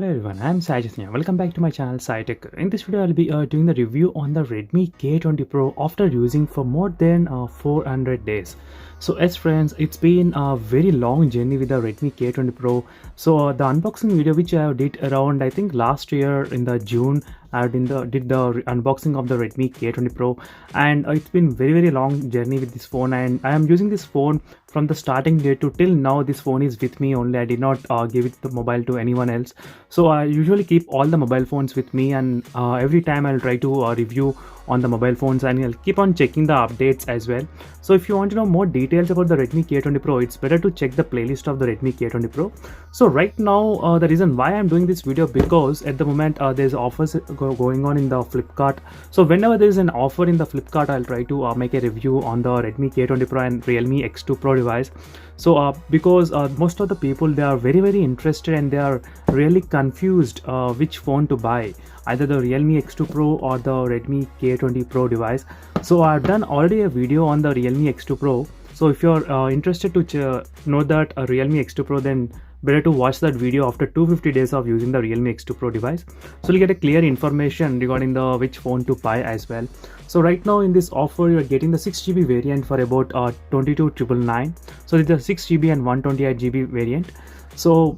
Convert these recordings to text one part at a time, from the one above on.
Hello everyone, I'm Sai Jasmine. Welcome back to my channel SciTech. In this video, I'll be doing the review on the Redmi K20 Pro after using for more than 400 days. So as friends, it's been a very long journey with the Redmi K20 Pro. So the unboxing video which I did around I think last year in the June, I did the unboxing of the Redmi K20 Pro, and it's been very long journey with this phone, and I am using this phone from the starting day to till now. This phone is with me only. I did not give it the mobile to anyone else. So I usually keep all the mobile phones with me, and every time I'll try to review on the mobile phones, and I'll keep on checking the updates as well. So if you want to know more details about the Redmi K20 Pro, it's better to check the playlist of the Redmi K20 Pro. So right now, the reason why I'm doing this video, because at the moment there's offers going on in the Flipkart. So whenever there's an offer in the Flipkart, I'll try to make a review on the Redmi K20 Pro and Realme X2 Pro device. So because most of the people, they are very interested and they are really confused which phone to buy, either the Realme X2 Pro or the Redmi K20 Pro device. So I've done already a video on the Realme X2 Pro. So if you're interested to know that Realme X2 Pro, then better to watch that video after 250 days of using the Realme X2 Pro device. So you'll get a clear information regarding the which phone to buy as well. So right now in this offer, you're getting the 6GB variant for about 22,999. So it's a 6GB and 128GB variant. So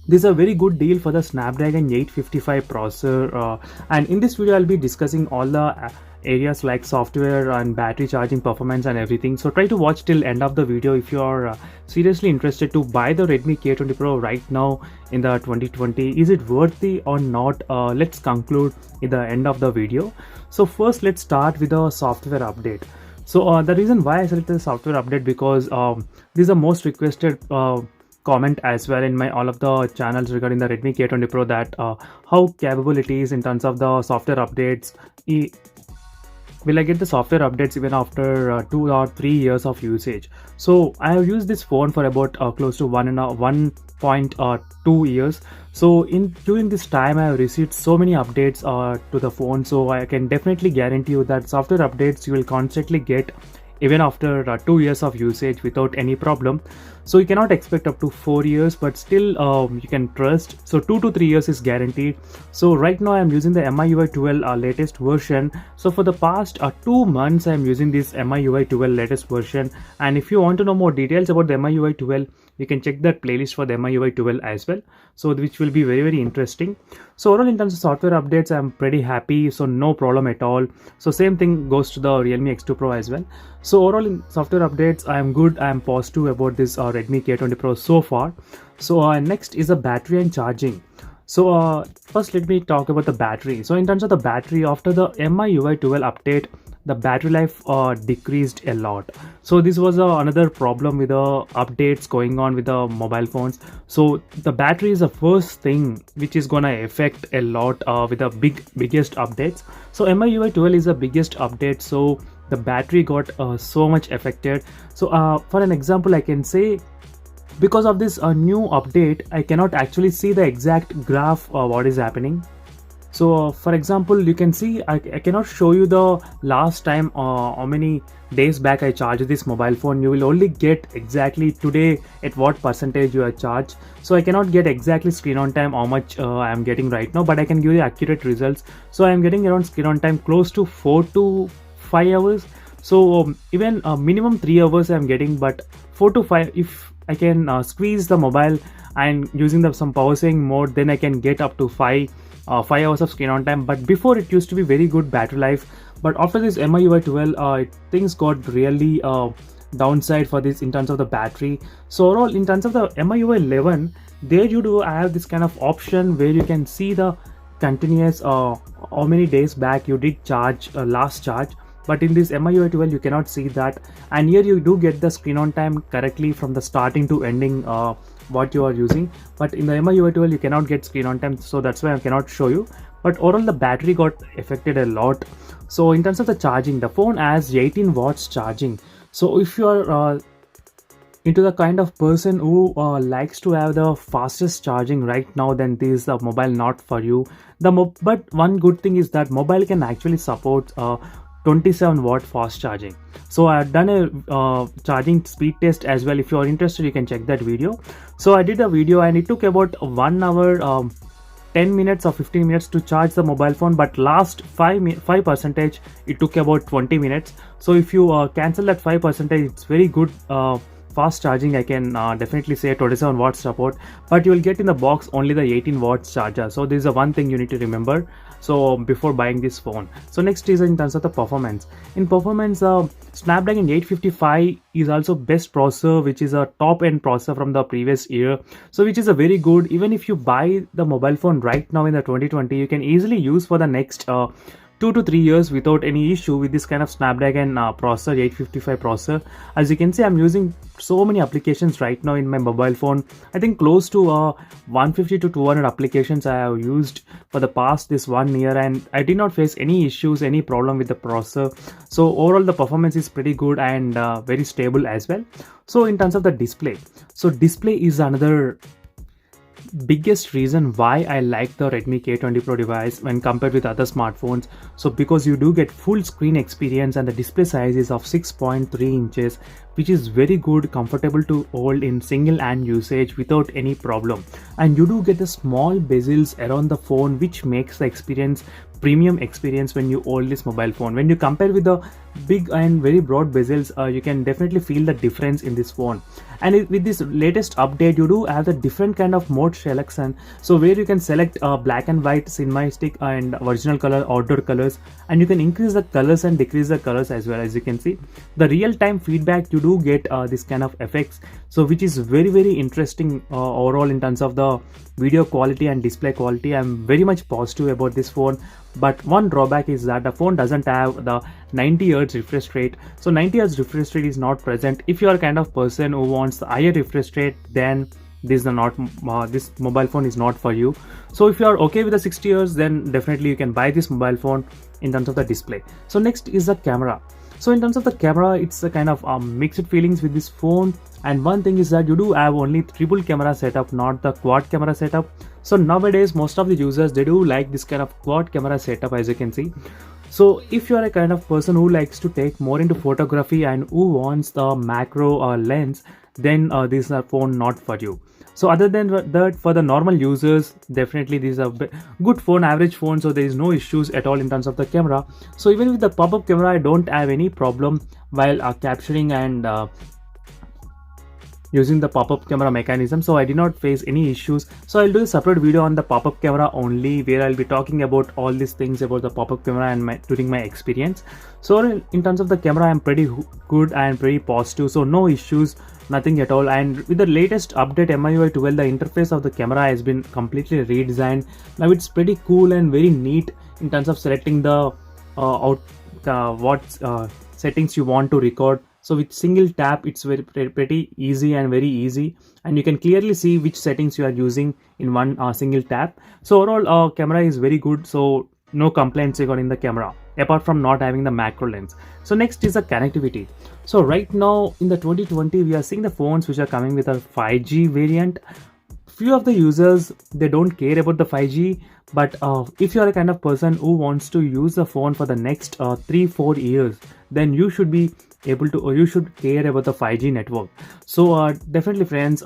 this is a very good deal for the Snapdragon 855 processor, and in this video I'll be discussing all the areas like software and battery charging performance and everything. So try to watch till end of the video if you are seriously interested to buy the Redmi K20 Pro right now in the 2020. Is it worthy or not? Let's conclude in the end of the video. So first, let's start with the software update. So the reason why I selected the software update, because this is the most requested comment as well in my all of the channels regarding the Redmi K20 Pro, that how capable it is in terms of the software updates. Will I get the software updates even after 2 or 3 years of usage? So I have used this phone for about close to 1.2 years. So during this time, I have received so many updates to the phone. So I can definitely guarantee you that software updates you will constantly get even after 2 years of usage without any problem. So you cannot expect up to 4 years, but still you can trust. So 2 to 3 years is guaranteed. So right now I'm using the MIUI 12 latest version. So for the past 2 months I'm using this MIUI 12 latest version, and if you want to know more details about the MIUI 12, you can check that playlist for the MIUI 12 as well, so which will be very interesting. So overall in terms of software updates, I'm pretty happy, so no problem at all. So same thing goes to the Realme X2 Pro as well. So overall in software updates, I am good. I am positive about this Redmi K20 Pro so far. So next is the battery and charging. So first let me talk about the battery. So in terms of the battery, after the MIUI 12 update, the battery life decreased a lot. So this was another problem with the updates going on with the mobile phones. So the battery is the first thing which is gonna affect a lot with the biggest updates. So MIUI 12 is the biggest update, so the battery got so much affected. So for an example, I can say, because of this new update, I cannot actually see the exact graph what is happening. So for example, you can see I cannot show you the last time how many days back I charged this mobile phone. You will only get exactly today at what percentage you are charged. So I cannot get exactly screen on time how much I am getting right now, but I can give you accurate results. So I am getting around screen on time close to 4 to 5 hours. So even minimum 3 hours I am getting, but 4 to 5, if I can squeeze the mobile and using some power saving mode, then I can get up to 5 hours of screen on time. But before, it used to be very good battery life, but after this MIUI 12 things got really downside for this in terms of the battery. So overall in terms of the MIUI 11, there you do have this kind of option where you can see the continuous how many days back you did charge last charge. But in this MIUI 12 you cannot see that, and here you do get the screen on time correctly from the starting to ending what you are using. But in the MIUI 12 you cannot get screen on time, so that's why I cannot show you. But overall the battery got affected a lot. So in terms of the charging, the phone has 18 watts charging. So if you are into the kind of person who likes to have the fastest charging right now, then this is the mobile not for you. But one good thing is that mobile can actually support 27 watt fast charging. So I have done a charging speed test as well. If you are interested, you can check that video. So I did a video and it took about 1 hour 10 minutes or 15 minutes to charge the mobile phone, but last 5 percentage it took about 20 minutes. So if you cancel that 5 percentage, it's very good fast charging. I can definitely say 27 watts support, but you will get in the box only the 18 watts charger. So this is the one thing you need to remember so before buying this phone. So next is in terms of the performance. In performance, Snapdragon 855 is also best processor, which is a top end processor from the previous year, so which is a very good. Even if you buy the mobile phone right now in the 2020, you can easily use for the next 2 to 3 years without any issue with this kind of Snapdragon processor, 855 processor. As you can see, I'm using so many applications right now in my mobile phone. I think close to 150 to 200 applications I have used for the past this 1 year, and I did not face any issues, any problem with the processor. So overall the performance is pretty good and very stable as well. So in terms of the display, so display is another biggest reason why I like the Redmi K20 Pro device when compared with other smartphones. So because you do get full screen experience, and the display size is of 6.3 inches, which is very good, comfortable to hold in single hand usage without any problem. And you do get the small bezels around the phone, which makes the experience premium experience when you hold this mobile phone. When you compare with the big and very broad bezels, you can definitely feel the difference in this phone. And with this latest update, you do have a different kind of mode selection, so where you can select black and white, cinematic and original color, outdoor colors, and you can increase the colors and decrease the colors as well. As you can see, the real-time feedback, you do get this kind of effects, so which is very interesting overall in terms of the video quality and display quality. I'm very much positive about this phone, but one drawback is that the phone doesn't have the 90 Hz refresh rate. So 90 Hz refresh rate is not present. If you are a kind of person who wants the higher refresh rate, then this mobile phone is not for you. So if you are okay with the 60 Hz, then definitely you can buy this mobile phone in terms of the display. So next is the camera. So in terms of the camera, it's a kind of mixed feelings with this phone. And one thing is that you do have only triple camera setup, not the quad camera setup. So nowadays most of the users, they do like this kind of quad camera setup, as you can see. So if you are a kind of person who likes to take more into photography and who wants the macro lens, then this is a phone not for you. So other than that, for the normal users, definitely this is a good phone, average phone, so there is no issues at all in terms of the camera. So even with the pop-up camera, I don't have any problem while capturing and using the pop-up camera mechanism, so I did not face any issues. So I'll do a separate video on the pop-up camera only, where I'll be talking about all these things about the pop-up camera and during my experience. So in terms of the camera, I'm pretty good and pretty positive, so no issues, nothing at all. And with the latest update MIUI 12, the interface of the camera has been completely redesigned. Now it's pretty cool and very neat in terms of selecting the settings you want to record. So with single tap, it's pretty easy and very easy, and you can clearly see which settings you are using in one single tap. So overall camera is very good, so no complaints regarding the camera apart from not having the macro lens. So next is the connectivity. So right now in the 2020, we are seeing the phones which are coming with a 5G variant. Few of the users, they don't care about the 5G, but if you are a kind of person who wants to use the phone for the next 3-4 years, then you should be able to, or you should care about the 5G network. So definitely friends,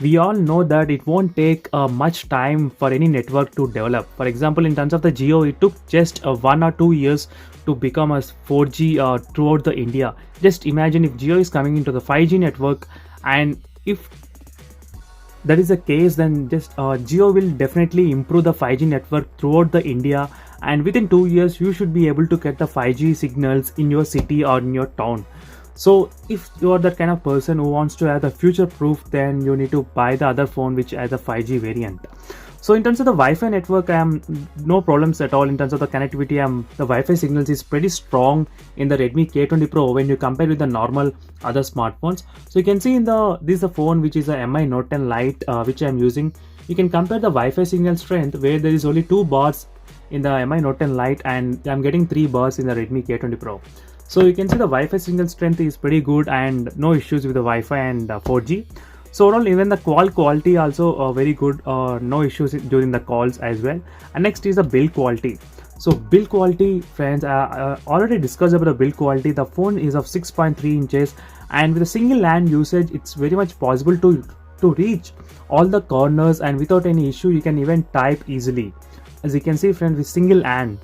we all know that it won't take much time for any network to develop. For example, in terms of the Jio, it took just 1 or 2 years to become a 4G throughout the India. Just imagine if Jio is coming into the 5G network, and if that is the case, then just Jio will definitely improve the 5G network throughout the India, and within 2 years you should be able to get the 5G signals in your city or in your town. So if you are that kind of person who wants to have the future proof, then you need to buy the other phone which has a 5G variant. So in terms of the Wi-Fi network, I am no problems at all in terms of the connectivity. The Wi-Fi signals is pretty strong in the Redmi K20 Pro when you compare with the normal other smartphones. So you can see in this is a phone which is a Mi Note 10 Lite which I am using. You can compare the Wi-Fi signal strength, where there is only 2 bars in the Mi Note 10 Lite and I'm getting 3 bars in the Redmi K20 Pro. So you can see the Wi-Fi signal strength is pretty good and no issues with the Wi-Fi and 4G. So overall, even the call quality also very good, no issues during the calls as well. And next is the build quality. So build quality, friends, I already discussed about the build quality. The phone is of 6.3 inches, and with a single hand usage, it's very much possible to to reach all the corners, and without any issue you can even type easily, as you can see friends, with single hand.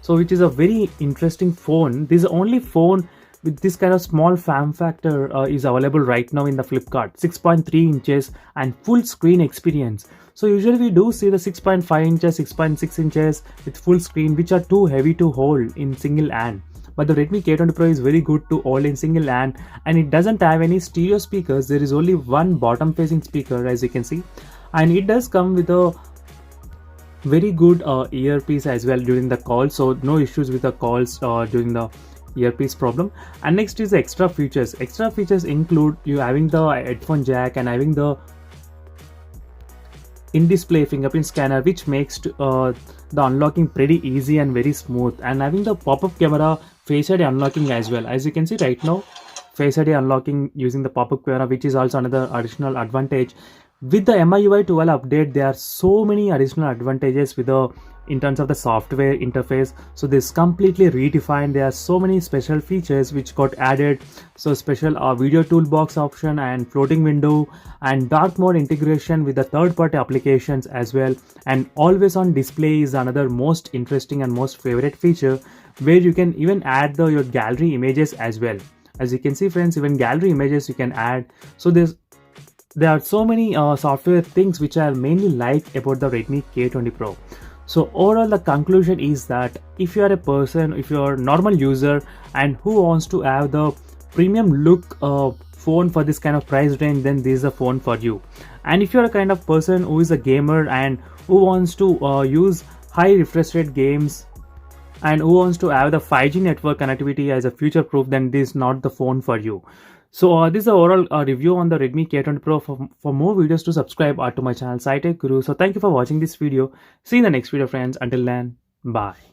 So which is a very interesting phone. This is the only phone with this kind of small form factor is available right now in the Flipkart. 6.3 inches and full screen experience. So usually we do see the 6.5 inches, 6.6 inches with full screen, which are too heavy to hold in single hand. But the Redmi K20 Pro is very good to hold in single hand, and it doesn't have any stereo speakers. There is only one bottom facing speaker, as you can see, and it does come with a very good earpiece as well during the call, so no issues with the calls during the earpiece problem. And next is the extra features include you having the headphone jack and having the in-display fingerprint scanner, which makes the unlocking pretty easy and very smooth, and having the pop-up camera face ID unlocking as well. As you can see right now, face ID unlocking using the pop-up camera, which is also another additional advantage. With the MIUI 12 update, there are so many additional advantages with the in terms of the software interface. So this completely redefined. There are so many special features which got added. So special video toolbox option and floating window and dark mode integration with the third-party applications as well. And always on display is another most interesting and most favorite feature, where you can even add your gallery images as well. As you can see friends, even gallery images you can add. So there are so many software things which I mainly like about the Redmi K20 Pro. So overall the conclusion is that if you are a person, if you are a normal user and who wants to have the premium look phone for this kind of price range, then this is a phone for you. And if you are a kind of person who is a gamer and who wants to use high refresh rate games and who wants to have the 5G network connectivity as a future proof, then this is not the phone for you. So this is the overall review on the Redmi K20 Pro. For more videos, to subscribe to my channel SciTech Guru. So thank you for watching this video. See you in the next video friends. Until then, bye.